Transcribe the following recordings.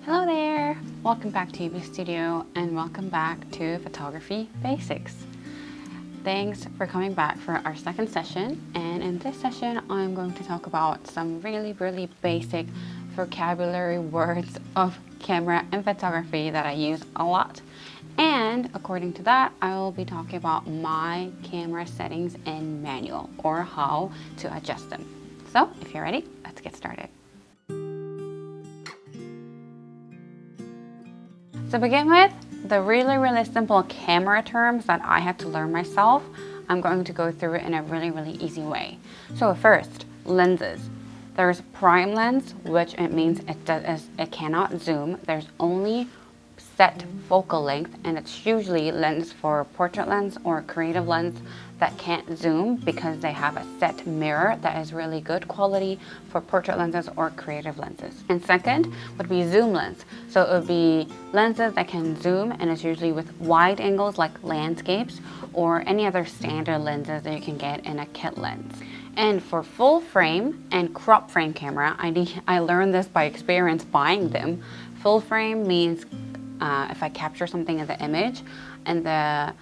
Hello there! Welcome back to Yubi Studio and welcome back to Photography Basics. Thanks for coming back for our second session, and in this session I'm going to talk about some really basic vocabulary words of camera and photography that I use a lot. And according to that, I will be talking about my camera settings in manual or how to adjust them. So if you're ready, let's get started. To begin with, the really simple camera terms that I had to learn myself, I'm going to go through it in a really easy way. So first, lenses. There's prime lens, which it means it cannot zoom. There's only set focal length, and it's usually lens for portrait lens or creative lens that can't zoom because they have a set mirror that is really good quality for portrait lenses or creative lenses. And second would be zoom lens. So it would be lenses that can zoom, and it's usually with wide angles like landscapes or any other standard lenses that you can get in a kit lens. And for full frame and crop frame camera, I learned this by experience buying them. Full frame means if I capture something in the image and the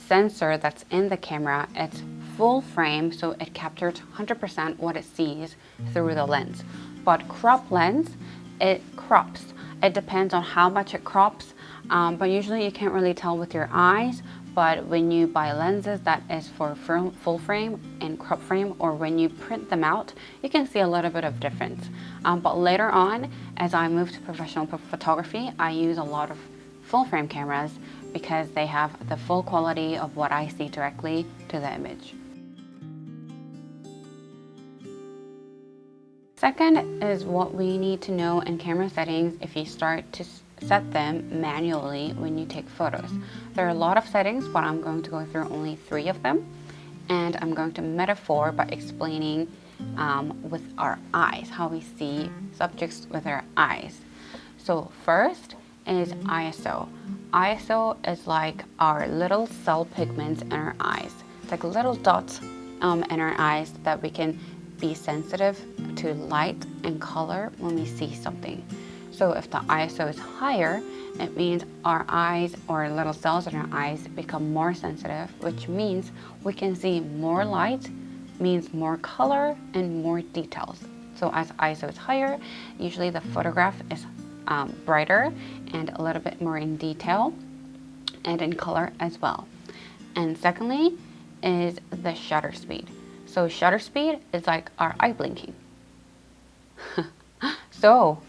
sensor that's in the camera, it's full frame, so it captures 100% what it sees through the lens. But crop lens, it crops. It depends on how much it crops, but usually you can't really tell with your eyes. But when you buy lenses that is for full frame and crop frame, or when you print them out, you can see a little bit of difference. But later on, as I moved to professional photography, I use a lot of full frame cameras because they have the full quality of what I see directly to the image. Second is what we need to know in camera settings if you start to set them manually when you take photos. There are a lot of settings, but I'm going to go through only 3 of them, and I'm going to metaphor by explaining with our eyes, how we see subjects with our eyes. So first is ISO. ISO is like our little cell pigments in our eyes. It's like little dots in our eyes that we can be sensitive to light and color when we see something. So if the ISO is higher, it means our eyes or little cells in our eyes become more sensitive, which means we can see more light, means more color and more details. So as ISO is higher, usually the photograph is brighter and a little bit more in detail and in color as well. And secondly is the shutter speed. So shutter speed is like our eye blinking. So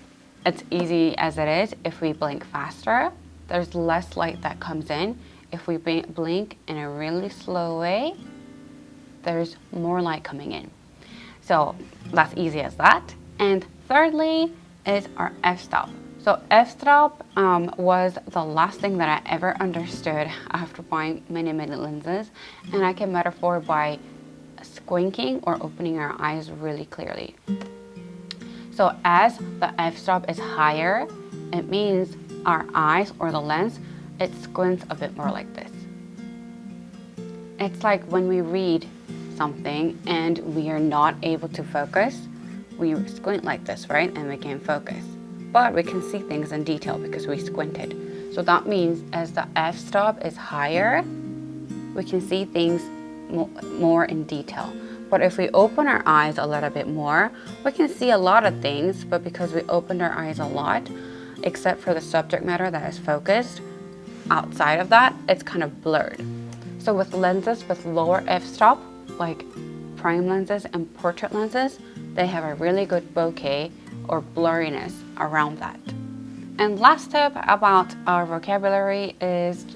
it's easy as it is. If we blink faster, there's less light that comes in. If we blink in a really slow way, there's more light coming in. So that's easy as that. And thirdly is our f-stop. So f-stop was the last thing that I ever understood after buying many lenses, and I can metaphor by squinting or opening our eyes really clearly. So as the f-stop is higher, it means our eyes or the lens, it squints a bit more like this. It's like when we read something and we are not able to focus, we squint like this, right? And we can focus. But we can see things in detail because we squinted. So that means as the f-stop is higher, we can see things more in detail. But if we open our eyes a little bit more, we can see a lot of things, but because we opened our eyes a lot, except for the subject matter that is focused, outside of that, it's kind of blurred. So with lenses with lower f-stop, like prime lenses and portrait lenses, they have a really good bokeh or blurriness around that. And last tip about our vocabulary is,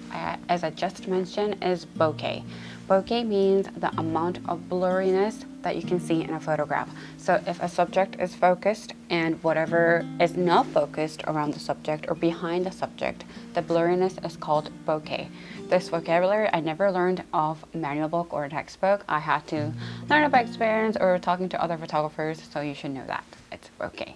as I just mentioned, is bokeh. Bokeh means the amount of blurriness that you can see in a photograph. So if a subject is focused and whatever is not focused around the subject or behind the subject, the blurriness is called bokeh. This vocabulary I never learned off manual book or textbook. I had to learn it by experience or talking to other photographers, so you should know that. It's bokeh.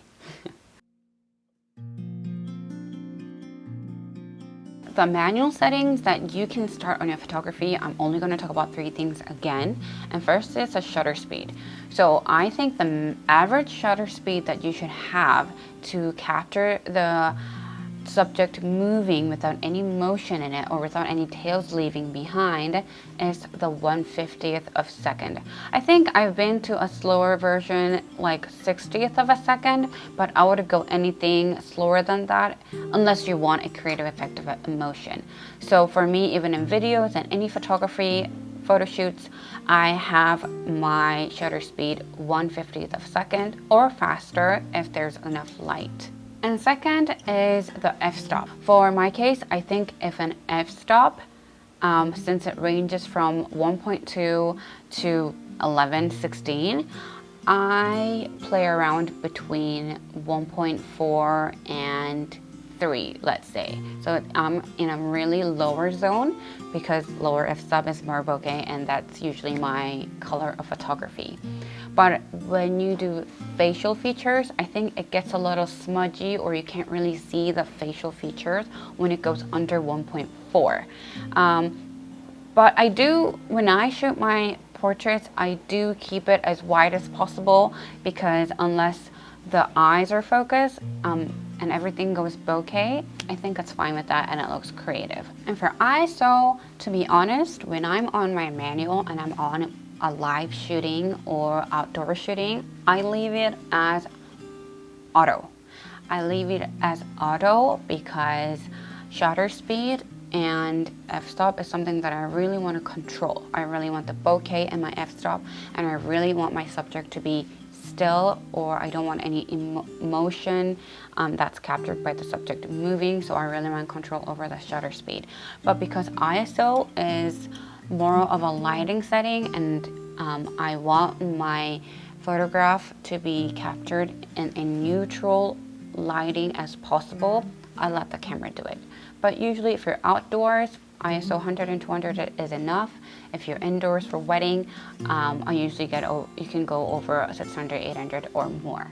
The manual settings that you can start on your photography, I'm only going to talk about 3 things again. And first is a shutter speed. So I think the average shutter speed that you should have to capture the subject moving without any motion in it or without any tails leaving behind is the 1/50th of a second. I think I've been to a slower version, like 60th of a second, but I would go anything slower than that unless you want a creative effect of emotion. So for me, even in videos and any photography, photo shoots, I have my shutter speed 1/50th of a second or faster if there's enough light. And second is the f-stop. For my case, I think if an f-stop, since it ranges from 1.2 to 11/16, I play around between 1.4 and 3, let's say. So I'm in a really lower zone because lower f-stop is more bokeh, and that's usually my color of photography. But when you do facial features, I think it gets a little smudgy, or you can't really see the facial features when it goes under 1.4. But I do, when I shoot my portraits, I do keep it as wide as possible, because unless the eyes are focused and everything goes bokeh, I think it's fine with that and it looks creative. And for ISO, to be honest, when I'm on my manual and I'm on a live shooting or outdoor shooting, I leave it as auto. I leave it as auto because shutter speed and f-stop is something that I really want to control. I really want the bokeh in my f-stop, and I really want my subject to be still, or I don't want any emotion that's captured by the subject moving, so I really want control over the shutter speed. But because ISO is more of a lighting setting, and I want my photograph to be captured in a neutral lighting as possible, I let the camera do it. But usually if you're outdoors, ISO 100 and 200 is enough. If you're indoors for wedding, I usually you can go over 600, 800 or more.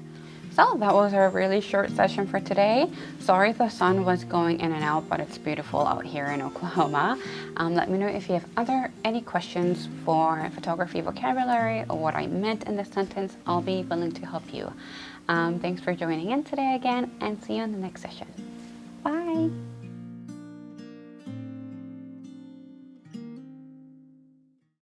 So that was a really short session for today. Sorry the sun was going in and out, but it's beautiful out here in Oklahoma. Let me know if you have any questions for photography vocabulary or what I meant in this sentence. I'll be willing to help you. Thanks for joining in today again, and see you in the next session. Bye.